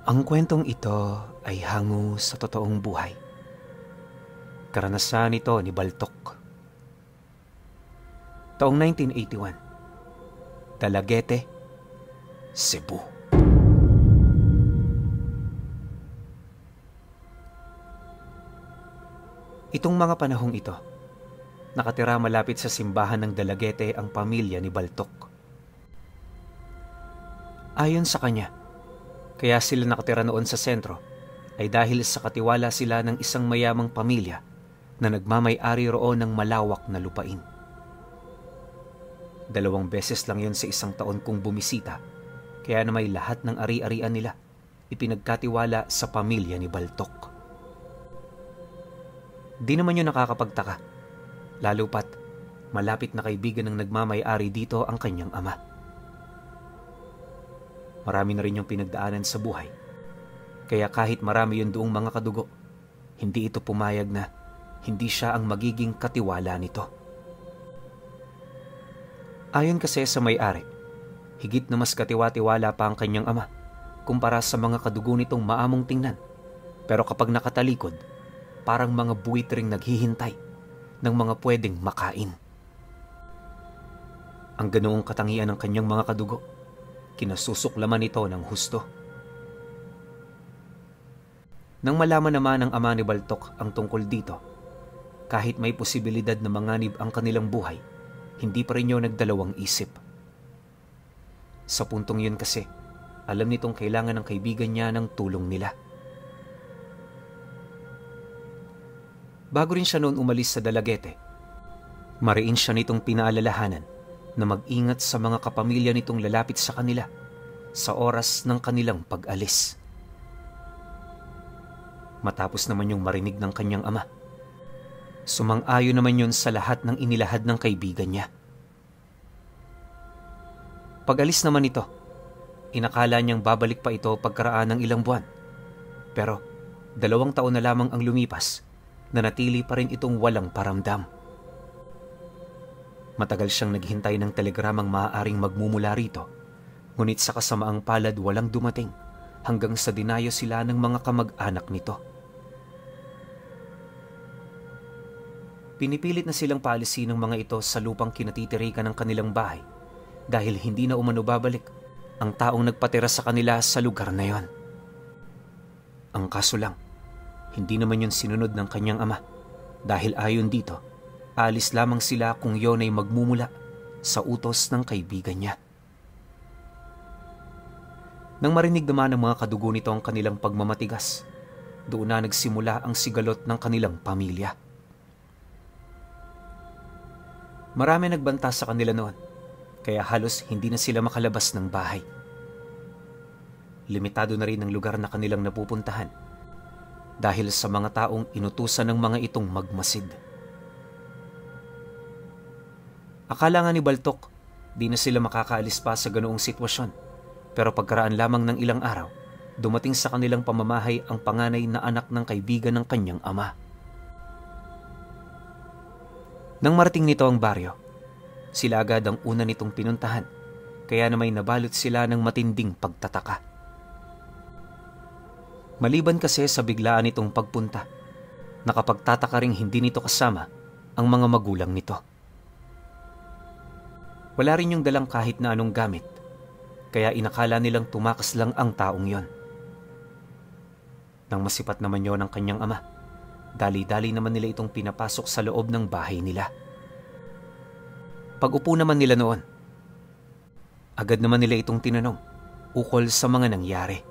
Ang kwentong ito ay hango sa totoong buhay. Karanasan ito ni Baltok. Taong 1981, Dalagete, Cebu. Itong mga panahong ito, nakatira malapit sa simbahan ng Dalagete ang pamilya ni Baltok. Ayon sa kanya, kaya sila nakatira noon sa sentro ay dahil sa katiwala sila ng isang mayamang pamilya na nagmamay-ari roon ng malawak na lupain. 2 beses lang yon sa isang taon kung bumisita, kaya na may lahat ng ari-arian nila ipinagkatiwala sa pamilya ni Baltok. Di naman yun nakakapagtaka, lalo pat malapit na kaibigan ng nagmamay-ari dito ang kanyang ama. Marami na rin yung pinagdaanan sa buhay, kaya kahit marami yung doong mga kadugo, hindi ito pumayag na hindi siya ang magiging katiwala nito. Ayon kasi sa may-ari, higit na mas katiwa-tiwala pa ang kanyang ama kumpara sa mga kadugo nitong maamong tingnan, pero kapag nakatalikod, parang mga buwitring naghihintay ng mga pwedeng makain. Ang ganoong katangian ng kanyang mga kadugo, kinasusuklaman ito ng husto. Nang malaman naman ng ama ni Baltok ang tungkol dito, kahit may posibilidad na manganib ang kanilang buhay, hindi pa rin yun nagdalawang isip. Sa puntong yun kasi, alam nitong kailangan ng kaibigan niya ng tulong nila. Bago rin siya noon umalis sa Dalagete, mariin siya nitong pinaalalahanan na mag-ingat sa mga kapamilya nitong lalapit sa kanila sa oras ng kanilang pag-alis. Matapos naman yung marinig ng kanyang ama, sumang-ayon naman yun sa lahat ng inilahad ng kaibigan niya. Pag-alis naman ito, inakala niyang babalik pa ito pagkaraan ng ilang buwan. Pero 2 taon na lamang ang lumipas, na natili pa rin itong walang paramdam. Matagal siyang naghintay ng telegramang maaaring magmumula rito, ngunit sa kasamaang palad walang dumating hanggang sa dinayo sila ng mga kamag-anak nito. Pinipilit na silang paalisin ng mga ito sa lupang kinatitirikan ng kanilang bahay dahil hindi na umano babalik ang taong nagpatira sa kanila sa lugar na yon. Ang kaso lang, hindi naman yun sinunod ng kanyang ama dahil ayon dito, alis lamang sila kung yon ay magmumula sa utos ng kaibigan niya. Nang marinig naman ng mga kadugo nito ang kanilang pagmamatigas, doon na nagsimula ang sigalot ng kanilang pamilya. Marami nagbanta sa kanila noon, kaya halos hindi na sila makalabas ng bahay. Limitado na rin ang lugar na kanilang napupuntahan dahil sa mga taong inutusan ng mga itong magmasid. Akala nga ni Baltok, di na sila makakaalis pa sa ganoong sitwasyon, pero pagkaraan lamang ng ilang araw, dumating sa kanilang pamamahay ang panganay na anak ng kaibigan ng kanyang ama. Nang marating nito ang baryo, sila agad ang una nitong pinuntahan, kaya na may nabalot sila ng matinding pagtataka. Maliban kasi sa biglaan nitong pagpunta, nakapagtataka ring hindi nito kasama ang mga magulang nito. Wala rin yung dalang kahit na anong gamit, kaya inakala nilang tumakas lang ang taong yon. Nang masipat naman yon ng kanyang ama, dali-dali naman nila itong pinapasok sa loob ng bahay nila. Pag-upo naman nila noon, agad naman nila itong tinanong ukol sa mga nangyari.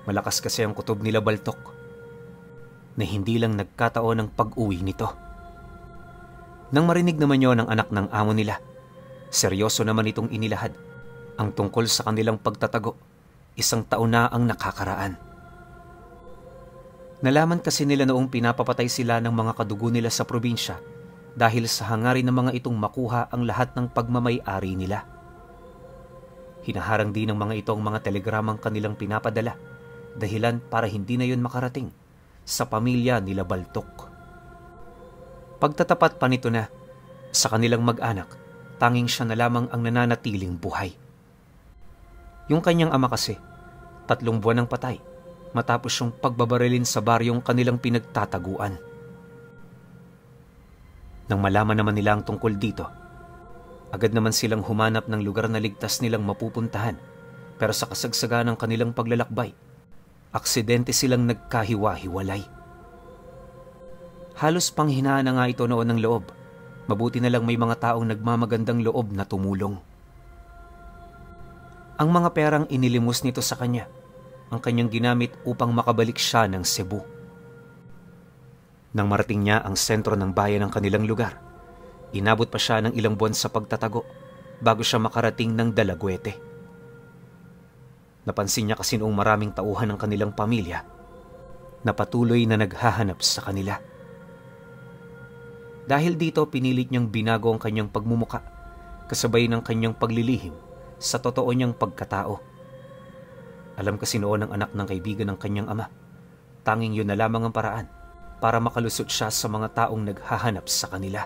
Malakas kasi ang kutob nila Baltok na hindi lang nagkataon ang pag-uwi nito. Nang marinig naman yon ng anak ng amo nila, seryoso naman itong inilahad ang tungkol sa kanilang pagtatago. 1 taon na ang nakakaraan. Nalaman kasi nila noong pinapapatay sila ng mga kadugo nila sa probinsya dahil sa hangarin ng mga itong makuha ang lahat ng pagmamay-ari nila. Hinaharang din ng mga ito ang mga telegramang kanilang pinapadala, dahilan para hindi na yun makarating sa pamilya nila Baltok. Pagtatapat pa nito na, sa kanilang mag-anak, tanging siya na lamang ang nananatiling buhay. Yung kanyang ama kasi, 3 buwan ng patay matapos yung pagbabarilin sa baryong kanilang pinagtataguan. Nang malaman naman nila ang tungkol dito, agad naman silang humanap ng lugar na ligtas nilang mapupuntahan, pero sa kasagsagan ng kanilang paglalakbay, aksidente silang nagkahiwa-hiwalay. Halos panghinaan na nga ito noon ng loob. Mabuti na lang may mga taong nagmamagandang loob na tumulong. Ang mga perang inilimos nito sa kanya, ang kanyang ginamit upang makabalik siya ng Cebu. Nang marating niya ang sentro ng bayan ng kanilang lugar, inabot pa siya ng ilang buwan sa pagtatago bago siya makarating ng Dalaguete. Napansin niya kasi noong maraming tauhan ng kanilang pamilya na patuloy na naghahanap sa kanila. Dahil dito, pinilit niyang binago ang kanyang pagmumuka kasabay ng kanyang paglilihim sa totoo niyang pagkatao. Alam kasi noon ng anak ng kaibigan ng kanyang ama, tanging yun na lamang ang paraan para makalusot siya sa mga taong naghahanap sa kanila.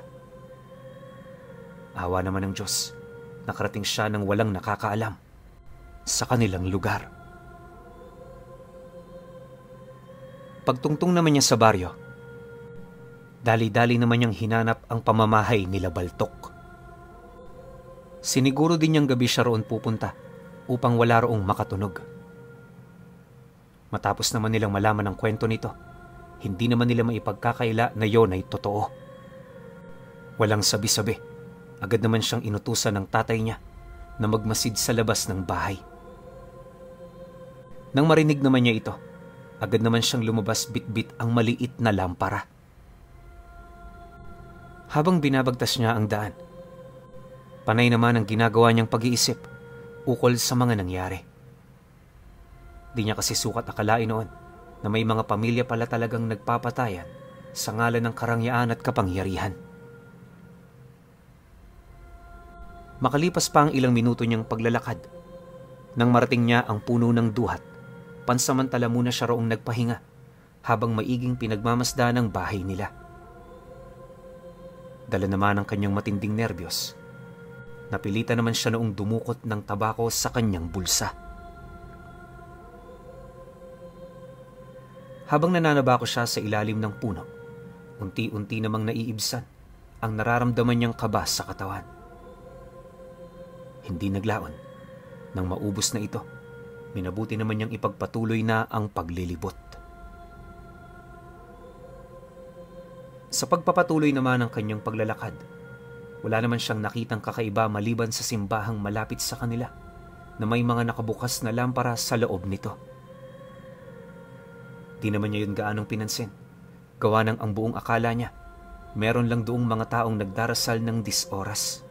Awa naman ng Diyos, nakarating siya ng walang nakakaalam sa kanilang lugar. Pagtungtong naman niya sa baryo, dali-dali naman niyang hinanap ang pamamahay nila Baltok. Siniguro din niyang gabi siya roon pupunta upang wala roong makatunog. Matapos naman nilang malaman ang kwento nito, hindi naman nila maipagkakaila na yon ay totoo. Walang sabi-sabi, agad naman siyang inutusan ng tatay niya na magmasid sa labas ng bahay. Nang marinig naman niya ito, agad naman siyang lumabas bitbit ang maliit na lampara. Habang binabagtas niya ang daan, panay naman ang ginagawa niyang pag-iisip ukol sa mga nangyari. Di niya kasi sukat akalain noon na may mga pamilya pala talagang nagpapatayan sa ngalan ng karangyaan at kapangyarihan. Makalipas pa ang ilang minuto niyang paglalakad, nang marating niya ang puno ng duhat, pansamantala muna siya roong nagpahinga habang maiging pinagmamasdan ang bahay nila. Dala naman ang kanyang matinding nerbiyos, napilitan naman siya noong dumukot ng tabako sa kanyang bulsa. Habang nananabako siya sa ilalim ng puno, unti-unti namang naiibsan ang nararamdaman niyang kaba sa katawan. Hindi naglaon. Nang maubos na ito, minabuti naman niyang ipagpatuloy na ang paglilibot. Sa pagpapatuloy naman ng kanyang paglalakad, wala naman siyang nakitang kakaiba maliban sa simbahang malapit sa kanila na may mga nakabukas na lampara sa loob nito. Di naman niya yun gaanong pinansin, gawa ng ang buong akala niya meron lang doong mga taong nagdarasal ng 10 oras.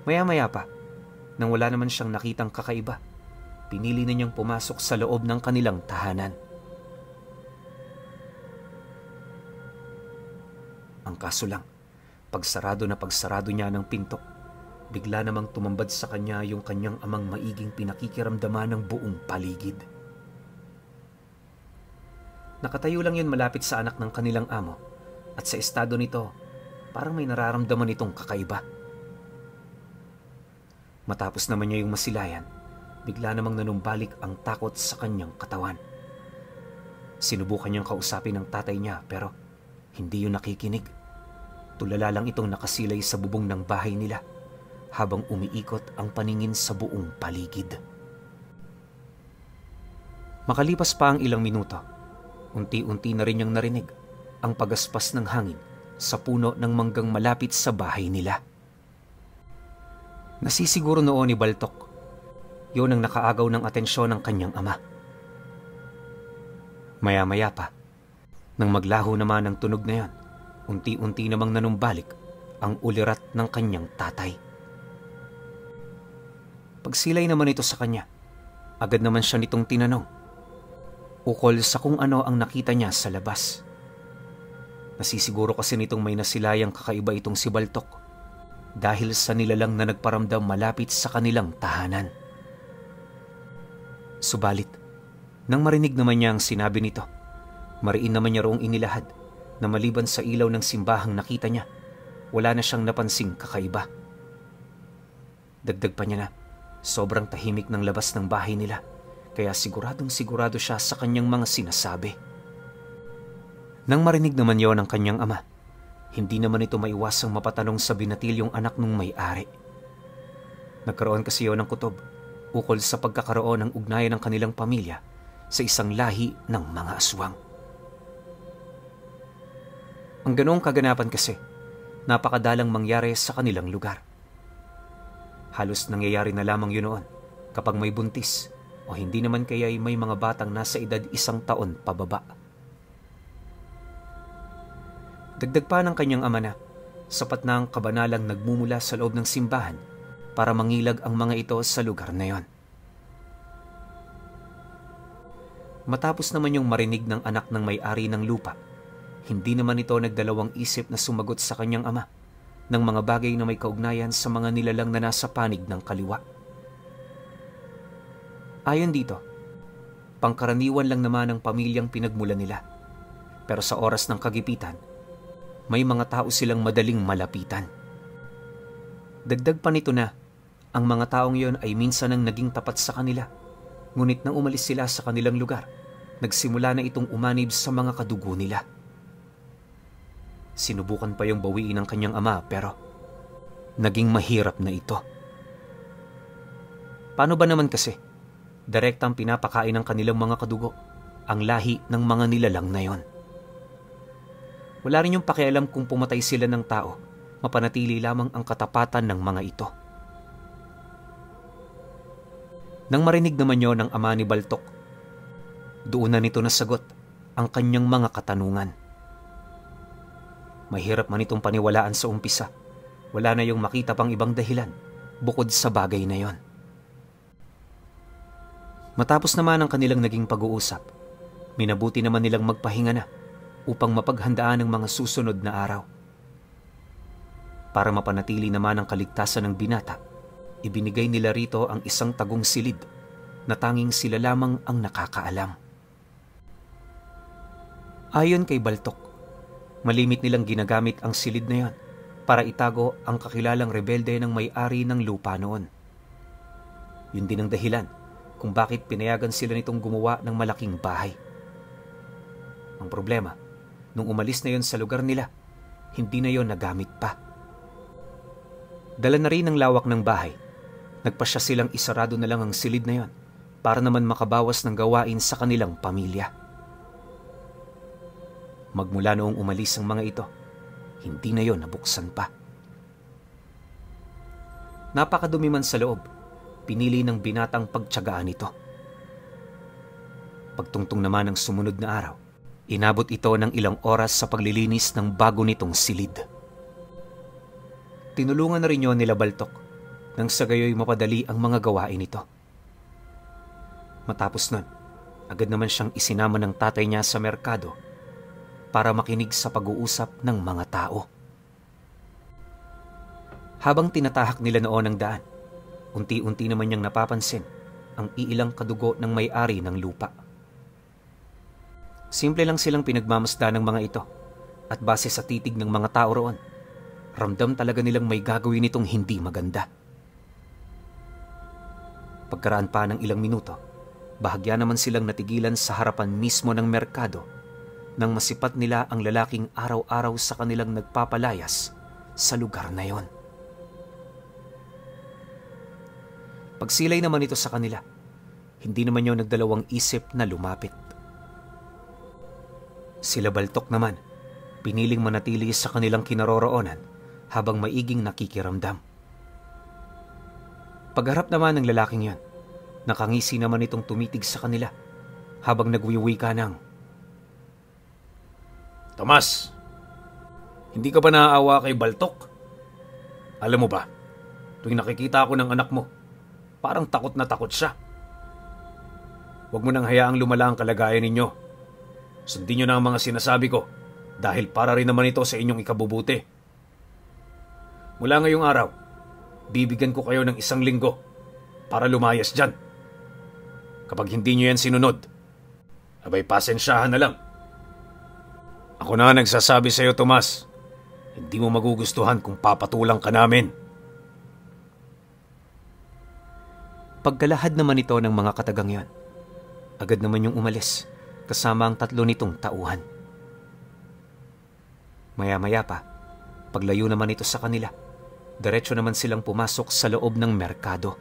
Maya-maya pa, nang wala naman siyang nakitang kakaiba, pinili na niyang pumasok sa loob ng kanilang tahanan. Ang kaso lang, pagsarado niya ng pinto, bigla namang tumambad sa kanya yung kanyang amang maiging pinakikiramdaman ng buong paligid. Nakatayo lang yun malapit sa anak ng kanilang amo at sa estado nito, parang may nararamdaman itong kakaiba. Matapos naman niya yung masilayan, bigla namang nanumbalik ang takot sa kanyang katawan. Sinubukan niyang kausapin ng tatay niya pero hindi yun nakikinig. Tulala lang itong nakasilay sa bubong ng bahay nila habang umiikot ang paningin sa buong paligid. Makalipas pa ang ilang minuto, unti-unti na rin niyang narinig ang pagaspas ng hangin sa puno ng manggang malapit sa bahay nila. Nasisiguro noon ni Baltok, yun ang nakaagaw ng atensyon ng kanyang ama. Maya-maya pa, nang maglaho naman ang tunog na yon, unti-unti namang nanumbalik ang ulirat ng kanyang tatay. Pagsilay naman ito sa kanya, agad naman siya nitong tinanong ukol sa kung ano ang nakita niya sa labas. Nasisiguro kasi nitong may nasilayang kakaiba itong si Baltok dahil sa nilalang na nagparamdam malapit sa kanilang tahanan. Subalit, nang marinig naman niya ang sinabi nito, mariin naman niya roong inilahad na maliban sa ilaw ng simbahang nakita niya, wala na siyang napansing kakaiba. Dagdag pa niya na, Sobrang tahimik ng labas ng bahay nila, kaya siguradong sigurado siya sa kanyang mga sinasabi. Nang marinig naman yon ng kanyang ama, hindi naman ito maiwasang mapatanong sa binatilyong anak ng may-ari. Nagkaroon kasi yon ng kutob ukol sa pagkakaroon ng ugnayan ng kanilang pamilya sa isang lahi ng mga aswang. Ang ganoong kaganapan kasi, napakadalang mangyari sa kanilang lugar. Halos nangyayari na lamang yun noon kapag may buntis o hindi naman kaya'y may mga batang nasa edad 1 taon pababa. Dagdag pa ng kanyang ama na sapat na ang kabanalang nagmumula sa loob ng simbahan para mangilag ang mga ito sa lugar na yon. Matapos naman yung marinig ng anak ng may-ari ng lupa, hindi naman ito nagdalawang isip na sumagot sa kanyang ama ng mga bagay na may kaugnayan sa mga nilalang na nasa panig ng kaliwa. Ayon dito, pangkaraniwan lang naman ang pamilyang pinagmulan nila. Pero sa oras ng kagipitan, may mga tao silang madaling malapitan. Dagdag pa nito na, ang mga taong yon ay minsan ang naging tapat sa kanila. Ngunit nang umalis sila sa kanilang lugar, nagsimula na itong umanib sa mga kadugo nila. Sinubukan pa yung bawiin ng kanyang ama pero naging mahirap na ito. Paano ba naman kasi? Direktang pinapakain ng kanilang mga kadugo ang lahi ng mga nilalang na yon. Wala rin yung pakialam kung pumatay sila ng tao, mapanatili lamang ang katapatan ng mga ito. Nang marinig naman yon ng ama ni Baltok, doon na nito nasagot ang kanyang mga katanungan. Mahirap man itong paniwalaan sa umpisa. Wala na yung makita pang ibang dahilan bukod sa bagay na yon. Matapos naman ang kanilang naging pag-uusap, minabuti naman nilang magpahinga na upang mapaghandaan ang mga susunod na araw. Para mapanatili naman ang kaligtasan ng binata, ibinigay nila rito ang isang tagong silid na tanging sila lamang ang nakakaalam. Ayon kay Baltok, malimit nilang ginagamit ang silid na yon para itago ang kakilalang rebelde ng may-ari ng lupa noon. Yun din ang dahilan kung bakit pinayagan sila nitong gumawa ng malaking bahay. Ang problema, nung umalis na yon sa lugar nila, hindi na yon nagamit pa. Dala na rin ang lawak ng bahay, nagpasya silang isarado na lang ang silid na yon para naman makabawas ng gawain sa kanilang pamilya. Magmula noong umalis ang mga ito, hindi na yon nabuksan pa. Napakadumi man sa loob, pinili ng binatang pagtiyagaan ito. Pagtungtong naman ng sumunod na araw, inabot ito ng ilang oras sa paglilinis ng bago nitong silid. Tinulungan na rin yon nila Baltok nang sa gayoy mapadali ang mga gawain nito. Matapos nun, agad naman siyang isinama ng tatay niya sa merkado para makinig sa pag-uusap ng mga tao. Habang tinatahak nila noon ang daan, unti-unti naman niyang napapansin ang iilang kadugo ng may-ari ng lupa. Simple lang silang pinagmamasdan ng mga ito at base sa titig ng mga tao roon, ramdam talaga nilang may gagawin itong hindi maganda. Pagkaraan pa ng ilang minuto, bahagya naman silang natigilan sa harapan mismo ng merkado nang masipat nila ang lalaking araw-araw sa kanilang nagpapalayas sa lugar na yon. Pagsilay naman ito sa kanila, hindi naman yun nagdalawang isip na lumapit. Sila Baltok naman, piniling manatili sa kanilang kinaroroonan habang maiging nakikiramdam. Pagharap naman ng lalaking yon, nakangisi naman itong tumitig sa kanila habang nagwiwika ng, Tomas, hindi ka ba naaawa kay Baltok? Alam mo ba, tuwing nakikita ako ng anak mo, parang takot na takot siya. Huwag mo nang hayaang lumala ang kalagayan ninyo. Sundin nyo na ang mga sinasabi ko dahil para rin naman ito sa inyong ikabubuti. Mula ngayong araw, bibigyan ko kayo ng 1 linggo para lumayas dyan. Kapag hindi nyo yan sinunod, abay pasensyahan na lang. Ako na nagsasabi sa iyo, Tomas. Hindi mo magugustuhan kung papatulang ka namin. Pagkalahad naman ito ng mga katagang yon, agad naman yung umalis kasama ang 3 nitong tauhan. Maya-maya pa, paglayo naman ito sa kanila, diretso naman silang pumasok sa loob ng merkado.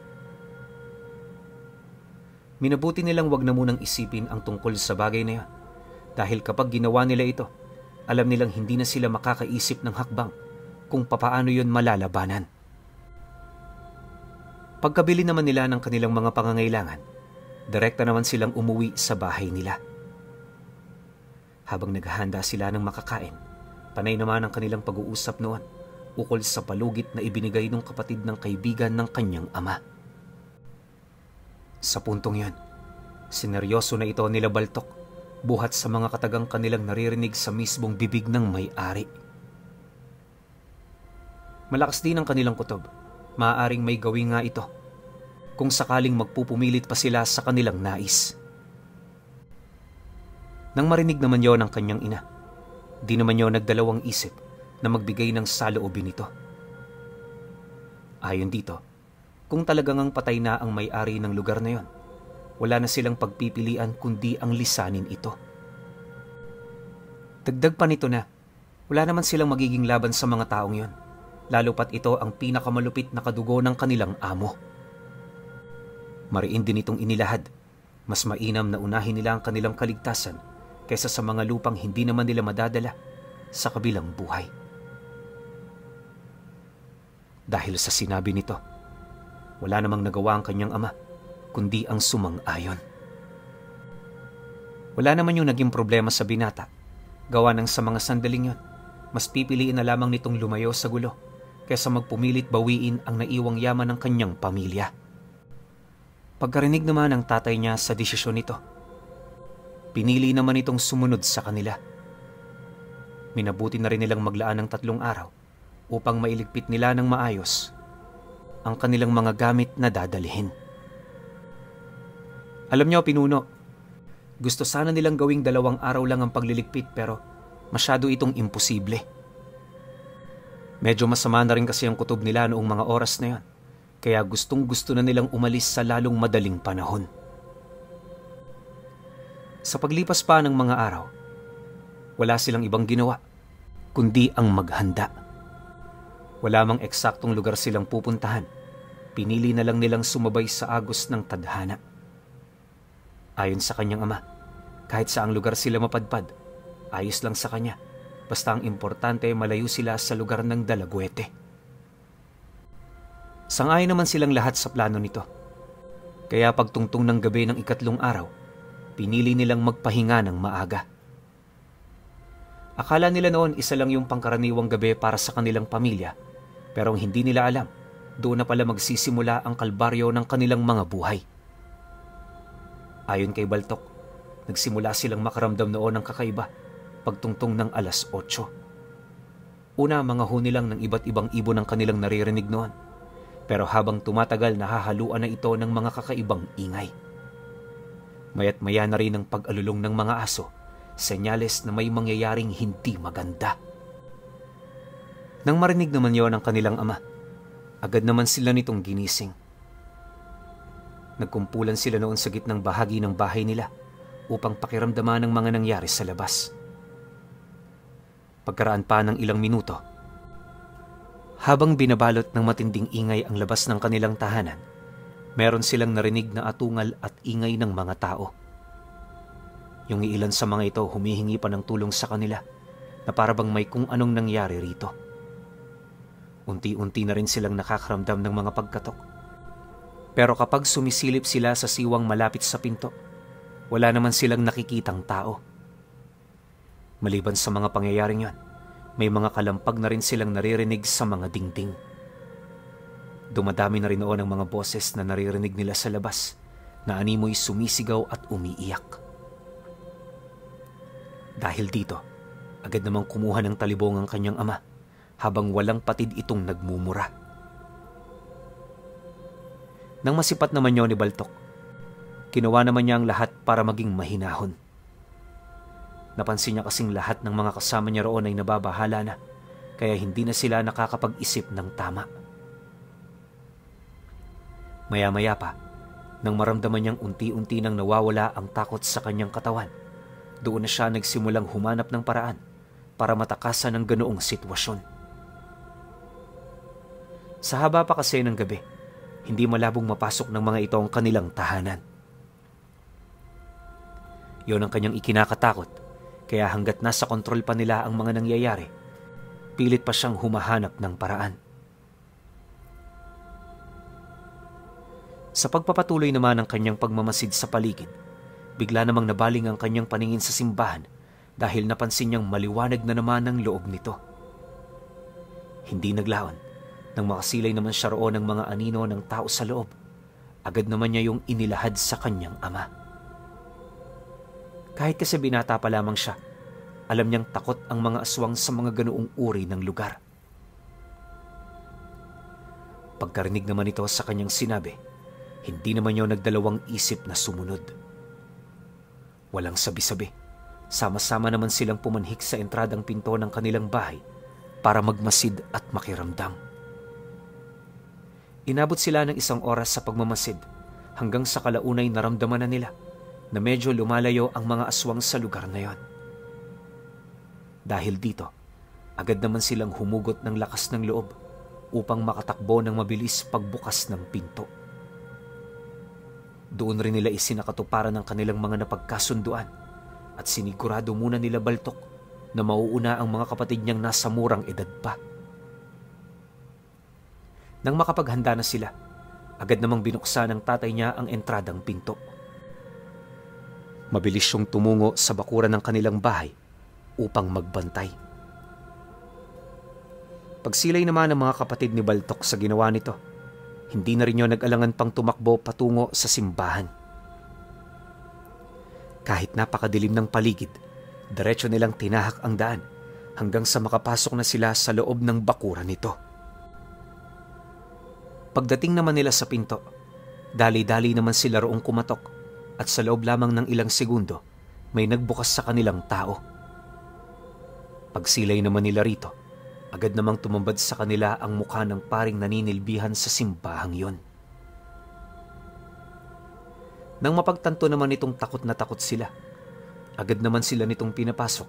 Minabuti nilang wag na munang isipin ang tungkol sa bagay na yon, dahil kapag ginawa nila ito, alam nilang hindi na sila makakaisip ng hakbang kung papaano yon malalabanan. Pagkabili naman nila ng kanilang mga pangangailangan, direkta naman silang umuwi sa bahay nila. Habang naghahanda sila ng makakain, panay naman ang kanilang pag-uusap noon ukol sa palugit na ibinigay ng kapatid ng kaibigan ng kanyang ama. Sa puntong yon, sineryoso na ito nila Baltok, buhat sa mga katagang kanilang naririnig sa mismong bibig ng may-ari. Malakas din ang kanilang kutob, maaaring may gawin nga ito kung sakaling magpupumilit pa sila sa kanilang nais. Nang marinig naman yon ng kanyang ina, di naman yon nagdalawang isip na magbigay ng saloobin nito. Ayon dito, kung talagang ang patay na ang may-ari ng lugar na yon, wala na silang pagpipilian kundi ang lisanin ito. Dagdag pa nito na, wala naman silang magiging laban sa mga taong yon, lalo pat ito ang pinakamalupit na kadugo ng kanilang amo. Mariin din itong inilahad, mas mainam na unahin nila ang kanilang kaligtasan kaysa sa mga lupang hindi naman nila madadala sa kabilang buhay. Dahil sa sinabi nito, wala namang nagawa ang kanyang ama, kundi ang sumang-ayon. Wala naman yung naging problema sa binata, gawa ng sa mga sandaling yon, mas pipiliin na lamang nitong lumayo sa gulo kaysa magpumilit bawiin ang naiwang yaman ng kanyang pamilya. Pagkarinig naman ng tatay niya sa desisyon nito, pinili naman itong sumunod sa kanila. Minabuti na rin nilang maglaan ng 3 araw upang mailigpit nila ng maayos ang kanilang mga gamit na dadalhin. Alam niyo, pinuno, gusto sana nilang gawing 2 araw lang ang pagliligpit pero masyado itong imposible. Medyo masama na rin kasi ang kutob nila noong mga oras na yon, kaya gustong-gusto na nilang umalis sa lalong madaling panahon. Sa paglipas pa ng mga araw, wala silang ibang ginawa kundi ang maghanda. Wala mang eksaktong lugar silang pupuntahan, pinili na lang nilang sumabay sa agos ng tadhana. Ayon sa kanyang ama, kahit saang lugar sila mapadpad, ayos lang sa kanya, basta ang importante malayo sila sa lugar ng dalagwete. Sang-ayon naman silang lahat sa plano nito, kaya pagtungtong ng gabi ng 3 araw, pinili nilang magpahinga ng maaga. Akala nila noon isa lang yung pangkaraniwang gabi para sa kanilang pamilya, pero hindi nila alam, doon na pala magsisimula ang kalbaryo ng kanilang mga buhay. Ayon kay Baltok, nagsimula silang makaramdam noon ng kakaiba pagtungtong ng 8:00. Una, mga huni lang ng iba't ibang ibon ang kanilang naririnig noon, pero habang tumatagal nahahaluan na ito ng mga kakaibang ingay. Maya't maya na rin ang pag-alulong ng mga aso, senyales na may mangyayaring hindi maganda. Nang marinig naman yon ng kanilang ama, agad naman sila nitong ginising. Nagkumpulan sila noon sa gitnang bahagi ng bahay nila upang pakiramdaman ang mga nangyari sa labas. Pagkaraan pa ng ilang minuto, habang binabalot ng matinding ingay ang labas ng kanilang tahanan, meron silang narinig na atungal at ingay ng mga tao. Yung ilan sa mga ito humihingi pa ng tulong sa kanila na para bang may kung anong nangyari rito. Unti-unti na rin silang nakakaramdam ng mga pagkatok. Pero kapag sumisilip sila sa siwang malapit sa pinto, wala naman silang nakikitang tao. Maliban sa mga pangyayaring yon, may mga kalampag na rin silang naririnig sa mga dingding. Dumadami na rin noon ang mga boses na naririnig nila sa labas na animoy sumisigaw at umiiyak. Dahil dito, agad namang kumuha ng talibong ang kanyang ama habang walang patid itong nagmumura. Nang masipat naman niyo ni Baltok, ginawa naman niya ang lahat para maging mahinahon. Napansin niya kasing lahat ng mga kasama niya roon ay nababahala na, kaya hindi na sila nakakapag-isip ng tama. Maya-maya pa, Nang maramdaman niyang unti-unti nang nawawala ang takot sa kanyang katawan, doon na siya nagsimulang humanap ng paraan para matakasan ang ganoong sitwasyon. Sa haba pa kasi ng gabi, hindi malabong mapasok ng mga ito ang kanilang tahanan. Yon ang kanyang ikinakatakot, kaya hanggat nasa kontrol pa nila ang mga nangyayari, pilit pa siyang humahanap ng paraan. Sa pagpapatuloy naman ng kanyang pagmamasid sa paligid, bigla namang nabaling ang kanyang paningin sa simbahan dahil napansin niyang maliwanag na naman ang loob nito. Hindi naglaon, nang makasilay naman siya roon ng mga anino ng tao sa loob, agad naman niya yung inilahad sa kanyang ama. Kahit kasi binata pa lamang siya, alam niyang takot ang mga aswang sa mga ganoong uri ng lugar. Pagkarinig naman ito sa kanyang sinabi, hindi naman niya nagdalawang isip na sumunod. Walang sabi-sabi, sama-sama naman silang pumanhik sa entradang pinto ng kanilang bahay para magmasid at makiramdam. Inabot sila ng 1 oras sa pagmamasid hanggang sa kalaunay naramdaman na nila na medyo lumalayo ang mga aswang sa lugar na yon. Dahil dito, agad naman silang humugot ng lakas ng loob upang makatakbo ng mabilis pagbukas ng pinto. Doon rin nila isinakatuparan ng kanilang mga napagkasunduan at sinigurado muna nila Baltok na mauuna ang mga kapatid niyang nasa murang edad pa. Nang makapaghanda na sila, agad namang binuksan ng tatay niya ang entradang pinto. Mabilis siyang tumungo sa bakuran ng kanilang bahay upang magbantay. Pagsilay naman ng mga kapatid ni Baltok sa ginawa nito, hindi na rin yun nag-alangan pang tumakbo patungo sa simbahan. Kahit napakadilim ng paligid, diretso nilang tinahak ang daan hanggang sa makapasok na sila sa loob ng bakuran nito. Pagdating naman nila sa pinto, dali-dali naman sila roong kumatok at sa loob lamang ng ilang segundo, may nagbukas sa kanilang tao. Pagsilay naman nila rito, agad namang tumambad sa kanila ang mukha ng paring naninilbihan sa simbahang yon. Nang mapagtanto naman nitong takot na takot sila, agad naman sila nitong pinapasok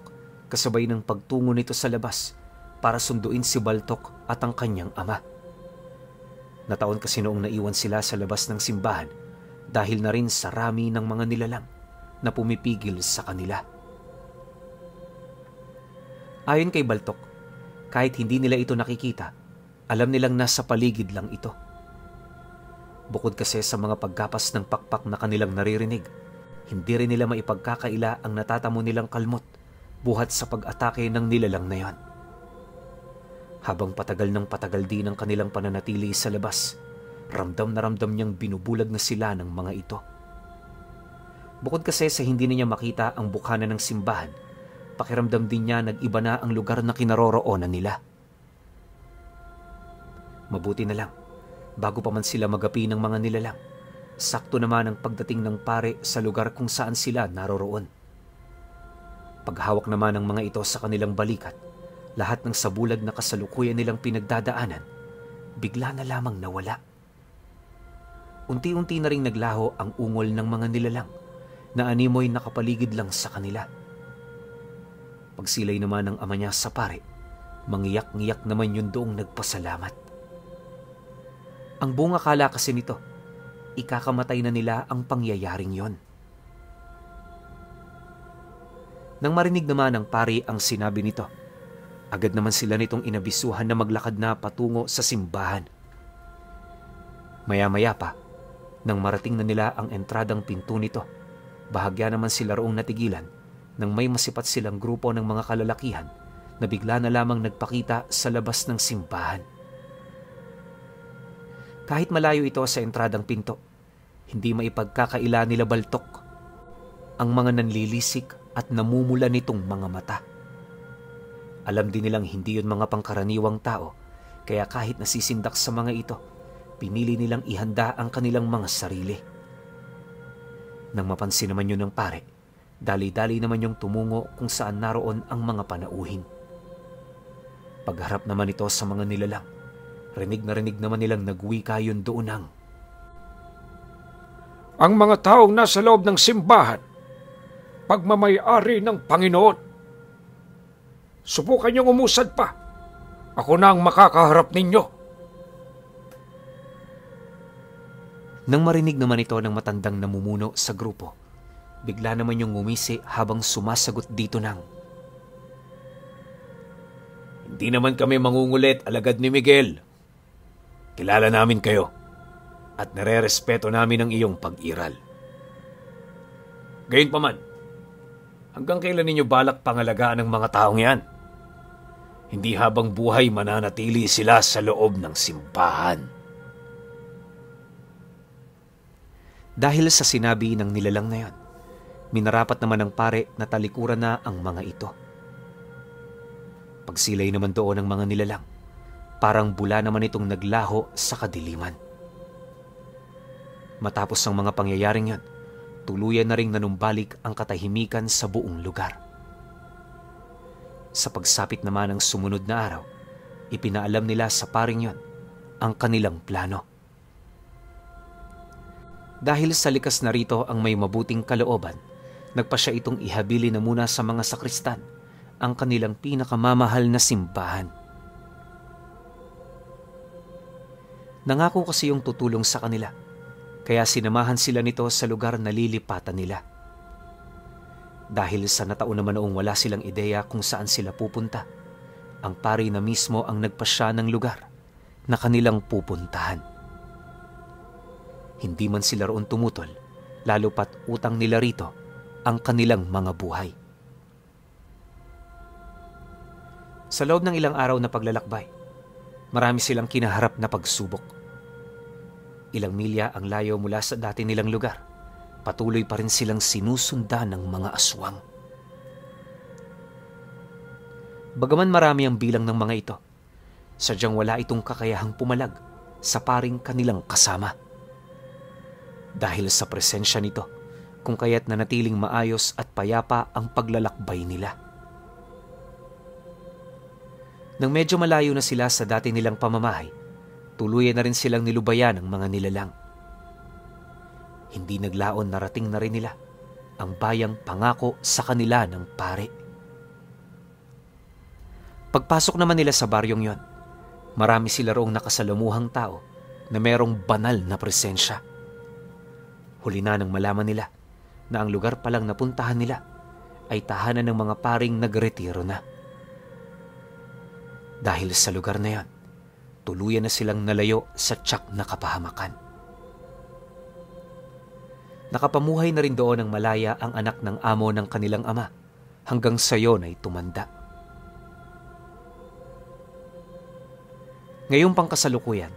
kasabay ng pagtungo nito sa labas para sunduin si Baltok at ang kanyang ama. Nataon kasi noong naiwan sila sa labas ng simbahan dahil na rin sa rami ng mga nilalang na pumipigil sa kanila. Ayon kay Baltok, kahit hindi nila ito nakikita, alam nilang nasa paligid lang ito. Bukod kasi sa mga paggapas ng pakpak na kanilang naririnig, hindi rin nila maipagkakaila ang natatamo nilang kalmot buhat sa pag-atake ng nilalang na yon. Habang patagal ng patagal din ang kanilang pananatili sa labas, ramdam na ramdam niyang binubulag na sila ng mga ito. Bukod kasi sa hindi niya makita ang bukana ng simbahan, pakiramdam din niya nag-iba na ang lugar na kinaroroonan nila. Mabuti na lang, bago pa man sila magapi ng mga nilalang, sakto naman ang pagdating ng pare sa lugar kung saan sila naroroon. Paghawak naman ng mga ito sa kanilang balikat, lahat ng sabulag na kasalukuyan nilang pinagdadaanan, bigla na lamang nawala. Unti-unti na ring naglaho ang ungol ng mga nilalang na animoy nakapaligid lang sa kanila. Pagsilay naman ng ama niya sa pare, mangiyak-ngiyak naman yun doong nagpasalamat. Ang bunga kala kasi nito, ikakamatay na nila ang pangyayaring yon. Nang marinig naman ng pare ang sinabi nito, agad naman sila nitong inabisuhan na maglakad na patungo sa simbahan. Maya-maya pa, nang marating na nila ang entradang pinto nito, bahagya naman sila roong natigilan nang may masipat silang grupo ng mga kalalakihan na bigla na lamang nagpakita sa labas ng simbahan. Kahit malayo ito sa entradang pinto, hindi maipagkakaila nila Baltok ang mga nanlilisik at namumula nitong mga mata. Alam din nilang hindi yun mga pangkaraniwang tao, kaya kahit nasisindak sa mga ito, pinili nilang ihanda ang kanilang mga sarili. Nang mapansin naman yun ng pare, dali-dali naman yung tumungo kung saan naroon ang mga panauhin. Pagharap naman ito sa mga nilalang, rinig na rinig naman nilang nagwika yun doon ang, Ang mga taong nasa loob ng simbahan, pagmamay-ari ng Panginoon. Subukan niyong umusad pa. Ako na ang makakaharap ninyo. Nang marinig naman ito ng matandang namumuno sa grupo, bigla naman yung ngumisi habang sumasagot dito ng, Hindi naman kami mangungulit, alagad ni Miguel. Kilala namin kayo at nare-respeto namin ang iyong pag-iral. Gayunpaman, hanggang kailan ninyo balak pangalagaan ng mga taong yan? Hindi habang buhay mananatili sila sa loob ng simbahan. Dahil sa sinabi ng nilalang na yon, minarapat naman ng pare na talikuran na ang mga ito. Pagsilay naman doon ng mga nilalang, parang bula naman itong naglaho sa kadiliman. Matapos ang mga pangyayaring yon, tuluyan na ring nanumbalik ang katahimikan sa buong lugar. Sa pagsapit naman ng sumunod na araw, ipinaalam nila sa paring yon ang kanilang plano. Dahil sa likas na rito ang may mabuting kalooban, nagpasya itong ihabili na muna sa mga sakristan ang kanilang pinakamamahal na simbahan. Nangako kasi yung tutulong sa kanila, kaya sinamahan sila nito sa lugar na lilipatan nila. Dahil sa nataon naman noong wala silang ideya kung saan sila pupunta, ang pari na mismo ang nagpasya ng lugar na kanilang pupuntahan. Hindi man sila roon tumutol, lalo pat utang nila rito ang kanilang mga buhay. Sa loob ng ilang araw na paglalakbay, marami silang kinaharap na pagsubok. Ilang milya ang layo mula sa dati nilang lugar, patuloy pa rin silang sinusundan ng mga aswang. Bagaman marami ang bilang ng mga ito, sadyang wala itong kakayahang pumalag sa paring kanilang kasama. Dahil sa presensya nito, kung kaya't nanatiling maayos at payapa ang paglalakbay nila. Nang medyo malayo na sila sa dati nilang pamamahay, tuluyan na rin silang nilubayan ng mga nilalang. Hindi naglaon narating na rin nila ang bayang pangako sa kanila ng pare. Pagpasok naman nila sa baryong yon, marami sila roong nakasalamuhang tao na merong banal na presensya. Huli na nang malaman nila na ang lugar palang napuntahan nila ay tahanan ng mga paring nagretiro na. Dahil sa lugar na yan, tuluyan na silang nalayo sa tiyak na kapahamakan. Nakapamuhay na rin doon ng malaya ang anak ng amo ng kanilang ama hanggang sa yon ay tumanda. Ngayong pangkasalukuyan,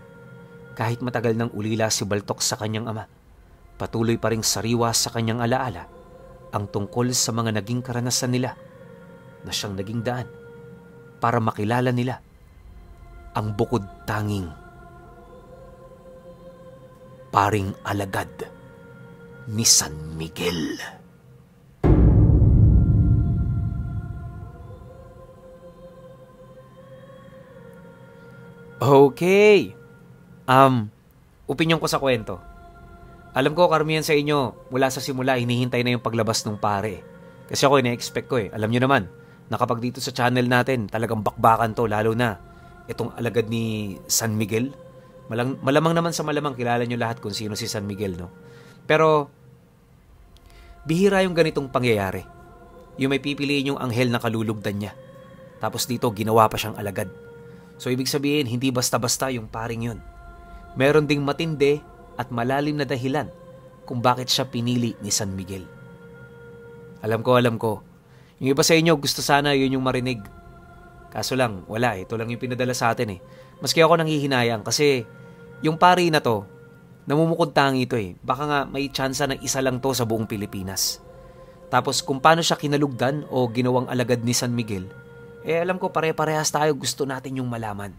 kahit matagal nang ulila si Baltok sa kanyang ama, patuloy pa ring sariwa sa kanyang alaala ang tungkol sa mga naging karanasan nila na siyang naging daan para makilala nila ang bukod tanging paring alagad ni San Miguel. Okay. Opinyon ko sa kwento. Alam ko, karamihan sa inyo, mula sa simula, hinihintay na yung paglabas ng pare. Kasi ako, ina-expect ko eh. Alam nyo naman, na kapag dito sa channel natin, talagang bakbakan to, lalo na itong alagad ni San Miguel. Malamang naman sa malamang, kilala nyo lahat kung sino si San Miguel, no? Pero, bihira yung ganitong pangyayari. Yung may pipiliin yung anghel na kalulugdan niya. Tapos dito, ginawa pa siyang alagad. So, ibig sabihin, hindi basta-basta yung paring yun. Meron ding matindi at malalim na dahilan kung bakit siya pinili ni San Miguel. Alam ko. Yung iba sa inyo, gusto sana yun yung marinig. Kaso lang, wala eh. Ito lang yung pinadala sa atin eh. Maski ako nanghihinayang kasi yung pari na to, namumukod tangi ito eh. Baka nga may tsansa na isa lang to sa buong Pilipinas. Tapos kung paano siya kinalugdan o ginawang alagad ni San Miguel, alam ko pare-parehas tayo gusto natin yung malaman.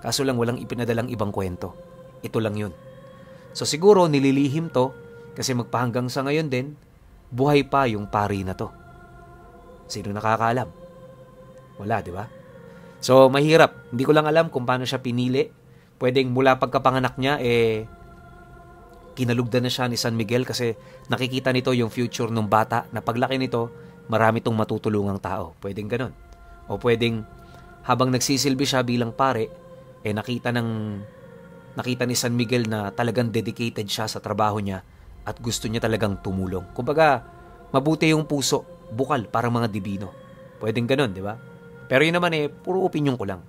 Kaso lang walang ipinadalang ibang kwento. Ito lang yun. So siguro nililihim to kasi magpahanggang sa ngayon din, buhay pa yung pari na to. Sino nakakaalam? Wala, di ba? So mahirap. Hindi ko lang alam kung paano siya pinili. Pwedeng mula pagkapanganak niya, kinalugdan na siya ni San Miguel kasi nakikita nito yung future ng bata na paglaki nito, marami tong matutulungang tao. Pwedeng ganun. O pwedeng habang nagsisilbi siya bilang pare, nakita ni San Miguel na talagang dedicated siya sa trabaho niya at gusto niya talagang tumulong. Kumbaga, mabuti yung puso, bukal, parang mga dibino. Pwedeng ganun, di ba? Pero yun naman puro opinion ko lang.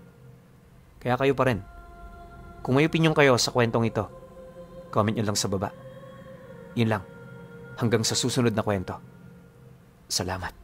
Kaya kayo pa rin. Kung may opinion kayo sa kwentong ito, comment nyo lang sa baba. Yun lang. Hanggang sa susunod na kwento. Salamat.